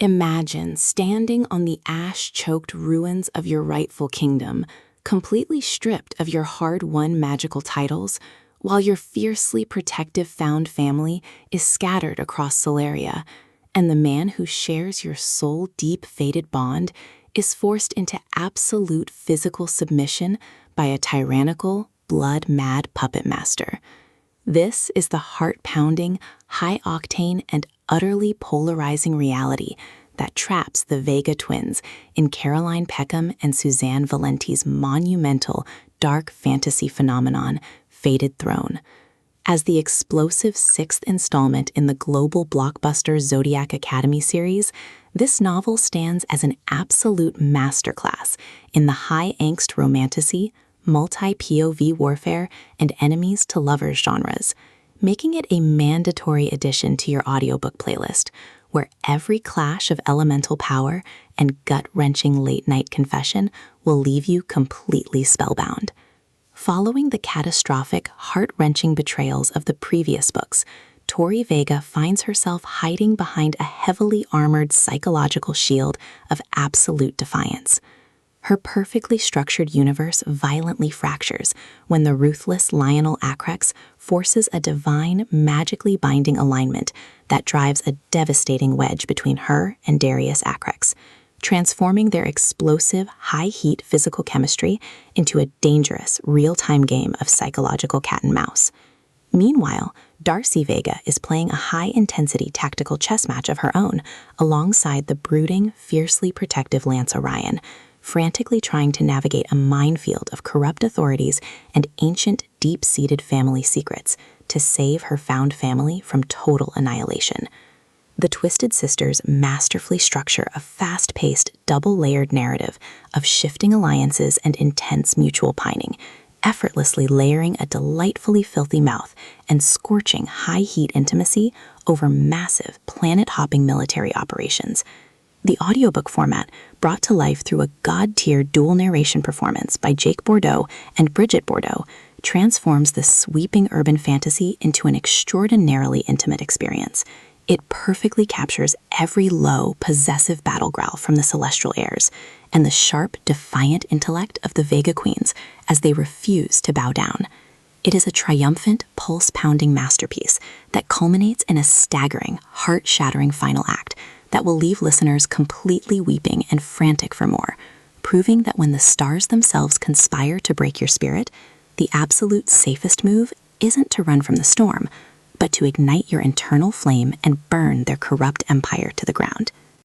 Imagine standing on the ash-choked ruins of your rightful kingdom, completely stripped of your hard-won magical titles, while your fiercely protective found family is scattered across Solaria, and the man who shares your soul-deep fated bond is forced into absolute physical submission by a tyrannical, blood-mad puppet master. This is the heart-pounding, high-octane, and utterly polarizing reality that traps the Vega twins in Caroline Peckham and Susanne Valenti's monumental dark fantasy phenomenon, Fated Throne. As the explosive sixth installment in the global blockbuster Zodiac Academy series, this novel stands as an absolute masterclass in the high-angst romantasy, multi-POV warfare, and enemies-to-lovers genres, making it a mandatory addition to your audiobook playlist, where every clash of elemental power and gut-wrenching late-night confession will leave you completely spellbound. Following the catastrophic, heart-wrenching betrayals of the previous books, Tory Vega finds herself hiding behind a heavily armored psychological shield of absolute defiance. Her perfectly structured universe violently fractures when the ruthless Lionel Acrux forces a divine, magically binding alignment that drives a devastating wedge between her and Darius Acrux, transforming their explosive, high-heat physical chemistry into a dangerous, real-time game of psychological cat-and-mouse. Meanwhile, Darcy Vega is playing a high-intensity tactical chess match of her own alongside the brooding, fiercely protective Lance Orion, frantically trying to navigate a minefield of corrupt authorities and ancient, deep-seated family secrets to save her found family from total annihilation. The Twisted Sisters masterfully structure a fast-paced, double-layered narrative of shifting alliances and intense mutual pining, effortlessly layering a delightfully filthy mouth and scorching high-heat intimacy over massive, planet-hopping military operations. The audiobook format, brought to life through a god-tier dual narration performance by Jake Bordeaux and Bridget Bordeaux, transforms this sweeping urban fantasy into an extraordinarily intimate experience. It perfectly captures every low, possessive battle growl from the celestial airs and the sharp, defiant intellect of the Vega Queens as they refuse to bow down. It is a triumphant, pulse-pounding masterpiece that culminates in a staggering, heart-shattering final act that will leave listeners completely weeping and frantic for more, proving that when the stars themselves conspire to break your spirit, the absolute safest move isn't to run from the storm, but to ignite your internal flame and burn their corrupt empire to the ground.